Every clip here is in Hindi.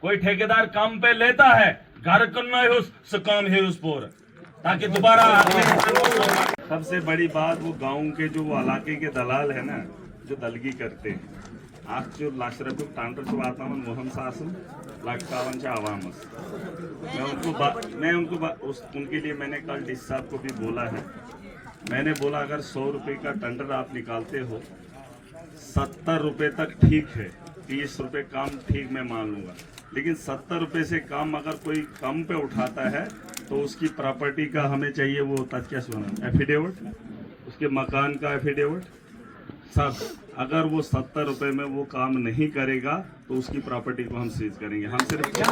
कोई ठेकेदार काम पे लेता है, घर करना है उस काम है उस पर, ताकि दोबारा। सबसे बड़ी बात वो गांव के जो वो इलाके के दलाल है ना, जो दलगी करते हैं, आज जो लाशरफ टांडर से वातावरण मोहन सासन लाटकावन से आवामस, मैं उनको उनके लिए मैंने कल डी साहब को भी बोला है। मैंने बोला अगर 100 रुपये का टेंडर आप निकालते हो, 70 रुपये तक ठीक है, 30 रुपये काम ठीक मैं मान लूंगा, लेकिन 70 रुपये से काम अगर कोई कम पे उठाता है तो उसकी प्रॉपर्टी का हमें चाहिए वो क्या सुना एफिडेविट, उसके मकान का एफिडेविट सब। अगर वो 70 रुपये में वो काम नहीं करेगा तो उसकी प्रॉपर्टी को हम सीज करेंगे। हम सिर्फ ठीक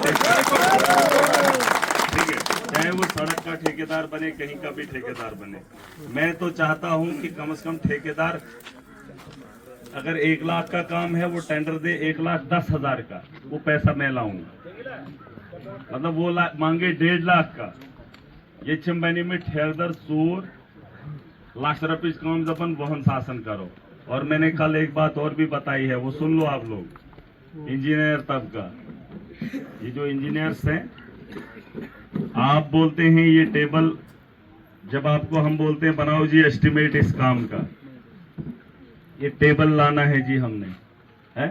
है, चाहे वो सड़क का ठेकेदार बने, कहीं का भी ठेकेदार बने। मैं तो चाहता हूं कि कम से कम ठेकेदार अगर 1 लाख का काम है वो टेंडर दे 1,10,000 का, वो पैसा मैं लाऊंगा। मतलब वो मांगे 1.5 लाख का, ये चिंबनी में ठेकेदार सूर लाख रुपये काम जबन वहन शासन करो। और मैंने कल एक बात और भी बताई है, वो सुन लो आप लोग, इंजीनियर तबका, ये जो इंजीनियर्स हैं, आप बोलते हैं ये टेबल, जब आपको हम बोलते हैं बनाओ जी एस्टिमेट इस काम का, ये टेबल लाना है जी हमने, है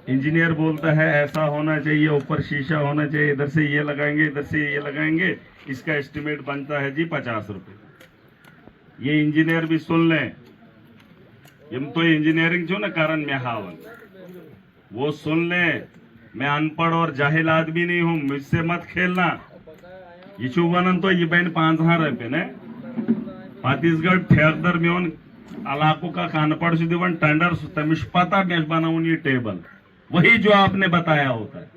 इंजीनियर बोलता है ऐसा होना चाहिए, ऊपर शीशा होना चाहिए, इधर से ये लगाएंगे, इधर से ये लगाएंगे, इसका एस्टिमेट बनता है जी 50 रुपये। ये इंजीनियर भी सुन लें, यम तो इंजीनियरिंग जो ना कारण में हावन, वो सुन ले। मैं अनपढ़ और जाहिल आदमी नहीं हूं, मुझसे मत खेलना। ये चुबन तो ये बहन 5,000 रुपये ने छत्तीसगढ़ ठेकेदार में इलाकों का अनपढ़ से दिवन टेंडर तमिश पता मैं बनाऊं ये टेबल, वही जो आपने बताया होता है।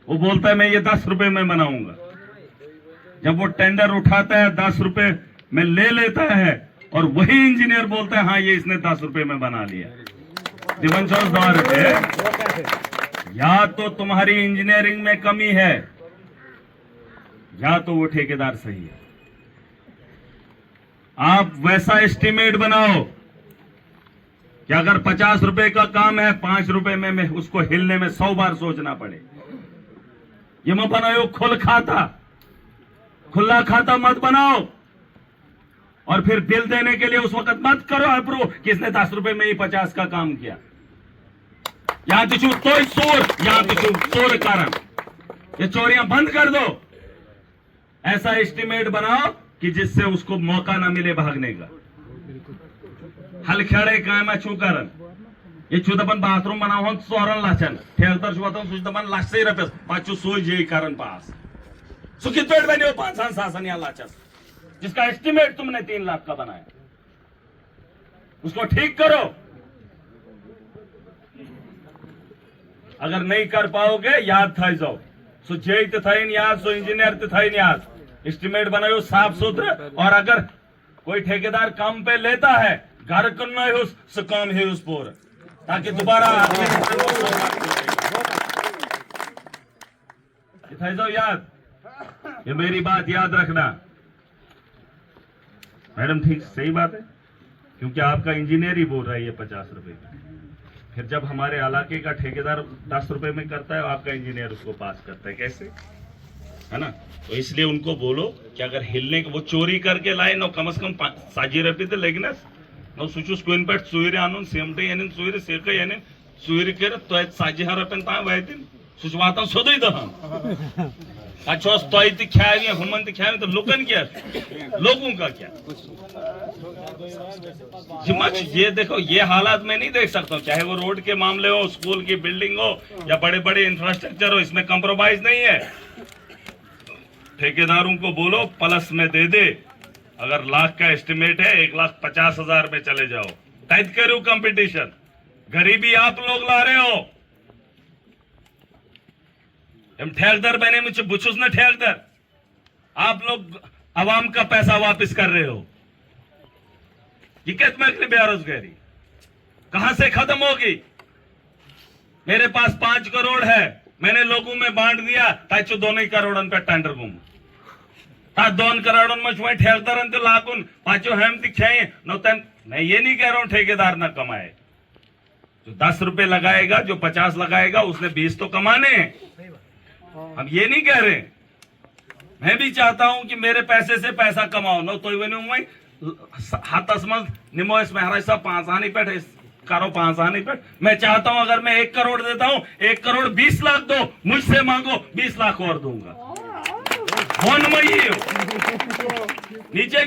वो बोलता है मैं ये 10 रुपये में बनाऊंगा, जब वो टेंडर उठाता है 10 रुपये में ले लेता है, और वही इंजीनियर बोलता है हाँ ये इसने 10 रुपये में बना लिया। दिवंशोस दौर पे या तो तुम्हारी इंजीनियरिंग में कमी है, या तो वो ठेकेदार सही है। आप वैसा एस्टिमेट बनाओ कि अगर 50 रुपए का काम है, 5 रुपए में उसको हिलने में 100 बार सोचना पड़े। ये मत बनाओ खुला खाता मत बनाओ, और फिर बिल देने के लिए उस वक्त मत करो अप्रूव किसने 10 रुपए में ही 50 का काम किया। यहां तो चोर कारण, ये चोरियां बंद कर दो। ऐसा एस्टिमेट बनाओ कि जिससे उसको मौका ना मिले भागने का। हलखेड़े काम छू कारण ये छू दपन बाथरूम बनाओ 14 लाचन ठेकेदार सुदपन 1,00,000 रुपये पाचू सो ये कारण पास सो कित बने 5 शासन या लाचन, जिसका एस्टिमेट तुमने 3 लाख का बनाया, उसको ठीक करो। अगर नहीं कर पाओगे याद था जाओ, सो जे थे याद, सो इंजीनियर थे याद, एस्टिमेट बनाओ साफ सुथरा। और अगर कोई ठेकेदार काम पे लेता है, घर करना है उस काम है उस पर, ताकि दोबारा जाओ याद। ये मेरी बात याद रखना मैडम, ठीक सही बात है, क्योंकि आपका इंजीनियर ही बोल रहा है ये 50 रुपए का। फिर जब हमारे इलाके का ठेकेदार 10 रुपए में करता है, आपका इंजीनियर उसको पास करता है, कैसे, है ना। तो इसलिए उनको बोलो कि अगर हिलने को वो चोरी करके लाए ना, कम से कम 60 रुपये थे, लेकिन ना सुचुस कोइन पे चूर आन सेमटे यानी चूर सेक यानी चूर कर 60 रुपये तान वातिन सह वात सोदे दहान पे ख्यावे हुमन ख्यावे, तो लुकन क्या, लोगों का क्या। ये देखो, ये हालात मैं नहीं देख सकता हूँ, चाहे वो रोड के मामले हो, स्कूल की बिल्डिंग हो, या बड़े बड़े इंफ्रास्ट्रक्चर हो, इसमें कंप्रोमाइज नहीं है। ठेकेदारों को बोलो प्लस में दे दे। अगर लाख का एस्टिमेट है, 1,50,000 में चले जाओ, तैद करो कंपटीशन। गरीबी आप लोग ला रहे हो, हम ठेकेदार बने मुझे बुछुस ना ठेकेदार, आप लोग आवाम का पैसा वापस कर रहे हो। ये कितने बेरोजगारी कहां से खत्म होगी। मेरे पास 5 करोड़ है, मैंने लोगों में बांट दिया, ताकि 2 करोड़ पे टेंडर घूम 2 करोड़ में ठेकेदार तो लागून पाचो हम दिखाए न। मैं ये नहीं कह रहा हूं ठेकेदार ना कमाए, जो 10 रुपए लगाएगा, जो 50 लगाएगा, उसने 20 तो कमाने हैं। हम ये नहीं कह रहे, मैं भी चाहता हूं कि मेरे पैसे से पैसा कमाओ न तो हाथ निमो इसमें हरा सब 5 आने पे करो 5 आने पे। मैं चाहता हूं अगर मैं 1 करोड़ देता हूं, 1 करोड़ 20 लाख दो, मुझसे मांगो 20 लाख और दूंगा। फोन में ही नीचे